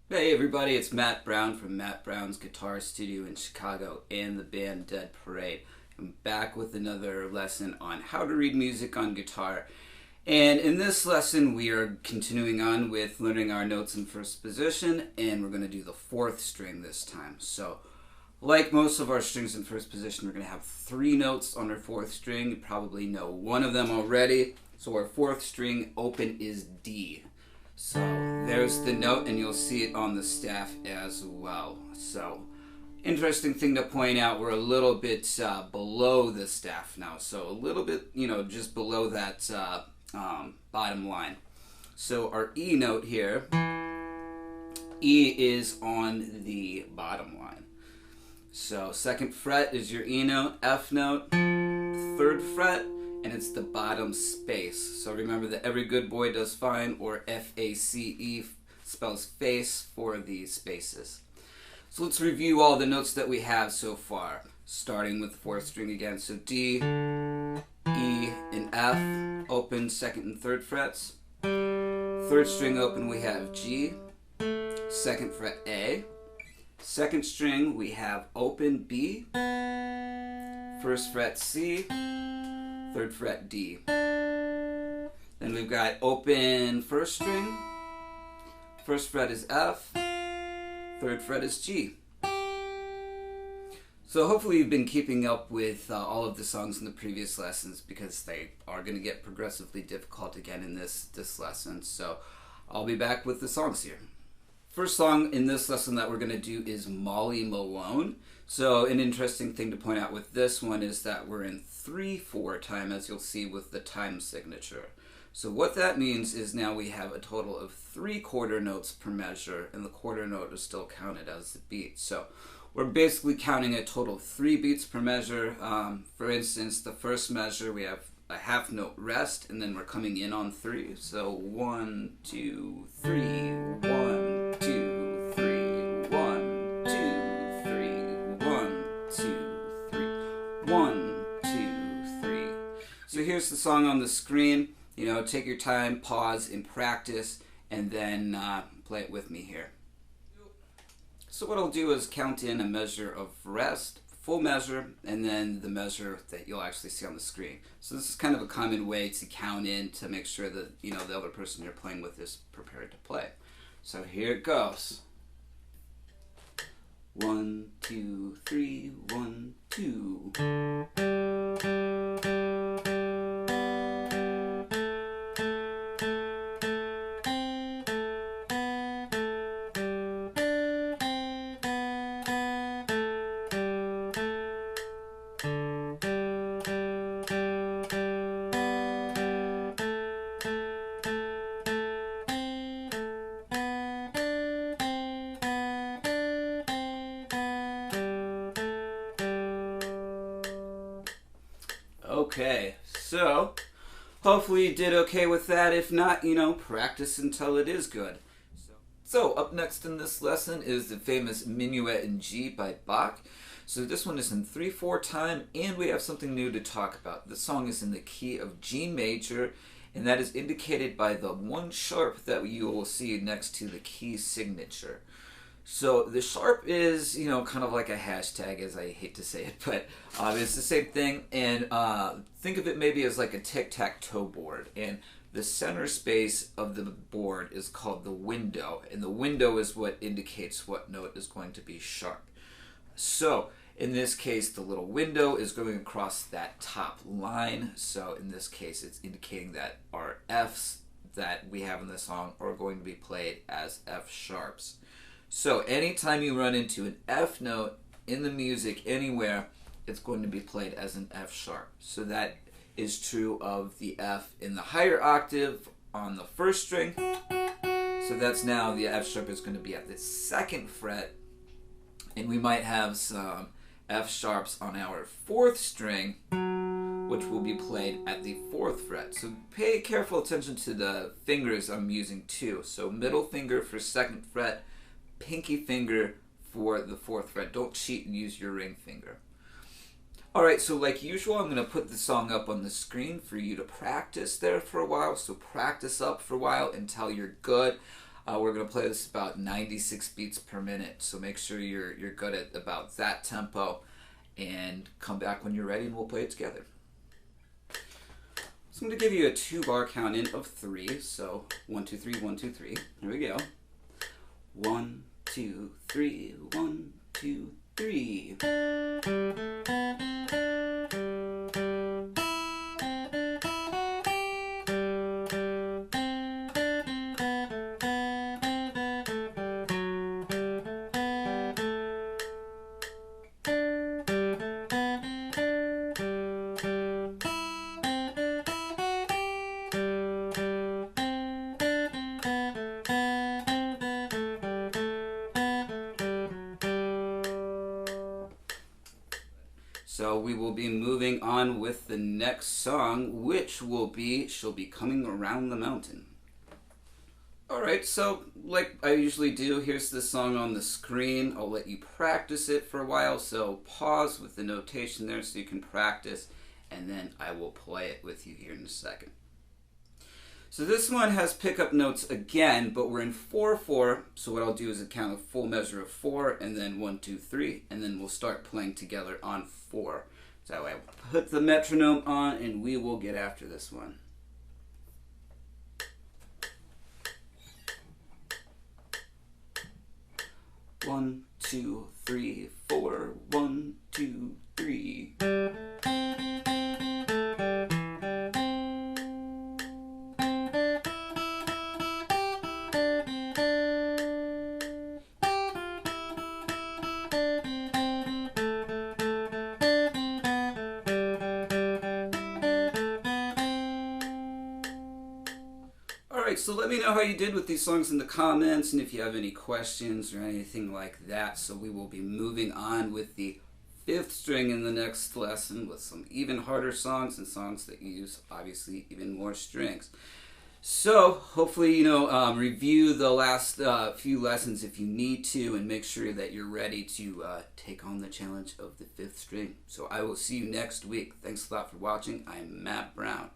Hey everybody, it's Matt Brown from Matt Brown's Guitar Studio in Chicago and the band Dead Parade. I'm back with another lesson on how to read music on guitar. And in this lesson we are continuing on with learning our notes in first position, and we're going to do the fourth string this time. So like most of our strings in first position, we're going to have three notes on our fourth string. You probably know one of them already. So our fourth string open is D. So there's the note, and you'll see it on the staff as well. So interesting thing to point out, we're a little bit below the staff now. So a little bit, just below that bottom line. So our E note here, E is on the bottom line. So second fret is your E note, F note, third fret, and it's the bottom space. So remember that every good boy does fine, or F-A-C-E spells face for these spaces. So let's review all the notes that we have so far, starting with the fourth string again. So D, E, and F, open second and third frets. Third string open we have G, second fret A. Second string we have open B, first fret C, third fret D. Then we've got open first string, first fret is F, third fret is G. So hopefully you've been keeping up with all of the songs in the previous lessons, because they are going to get progressively difficult again in this lesson. So I'll be back with the songs here. First song in this lesson that we're going to do is Molly Malone. So an interesting thing to point out with this one is that we're in 3/4 time, as you'll see with the time signature. So what that means is now we have a total of 3 quarter notes per measure, and the quarter note is still counted as the beat. So we're basically counting a total of 3 beats per measure. For instance, the first measure we have a half note rest, and then we're coming in on 3. So 1, 2, 3, 1, 2, 3, 1, 2, 3, 1, 2, 3, 1, 2, 3. So here's the song on the screen. Take your time, pause, and practice, and then play it with me here. So what I'll do is count in a measure of rest, full measure, and then the measure that you'll actually see on the screen. So this is kind of a common way to count in to make sure that the other person you're playing with is prepared to play. So here it goes. 1, 2, 3, 1, 2. Okay, so hopefully you did okay with that. If not, practice until it is good. So up next in this lesson is the famous Minuet in G by Bach. So this one is in 3/4 time, and we have something new to talk about. The song is in the key of G major, and that is indicated by the 1 sharp that you will see next to the key signature. So the sharp is, kind of like a hashtag, as I hate to say it, but it's the same thing. And think of it maybe as like a tic-tac-toe board. And the center space of the board is called the window. And the window is what indicates what note is going to be sharp. So in this case, the little window is going across that top line. So in this case, it's indicating that our Fs that we have in the song are going to be played as F sharps. So anytime you run into an F note in the music anywhere, it's going to be played as an F sharp. So that is true of the F in the higher octave on the first string. So that's now the F sharp is going to be at the second fret, and we might have some F sharps on our fourth string, which will be played at the 4th fret. So pay careful attention to the fingers I'm using too. So middle finger for 2nd fret, pinky finger for the 4th fret. Don't cheat and use your ring finger. Alright, so like usual, I'm going to put the song up on the screen for you to practice there for a while. So practice up for a while until you're good. We're going to play this about 96 beats per minute, so make sure you're good at about that tempo, and come back when you're ready and we'll play it together. So I'm going to give you a 2-bar count in of 3. So 1, 2, 3, 1, 2, 3. Here we go. 1, 2, 3, 1, 2, 3. So we will be moving on with the next song, which will be She'll Be Coming Around the Mountain. Alright, so like I usually do, here's the song on the screen. I'll let you practice it for a while, so pause with the notation there so you can practice, and then I will play it with you here in a second. So this one has pickup notes again, but we're in 4/4, so what I'll do is count a full measure of 4, and then 1, 2, 3, and then we'll start playing together on 4. So I put the metronome on, and we will get after this one. One, 2, 3, 4. 1, 2, 3. Alright, so let me know how you did with these songs in the comments, and if you have any questions or anything like that. So we will be moving on with the 5th string in the next lesson with some even harder songs and songs that use, obviously, even more strings. So hopefully, review the last few lessons if you need to, and make sure that you're ready to take on the challenge of the 5th string. So I will see you next week. Thanks a lot for watching. I'm Matt Brown.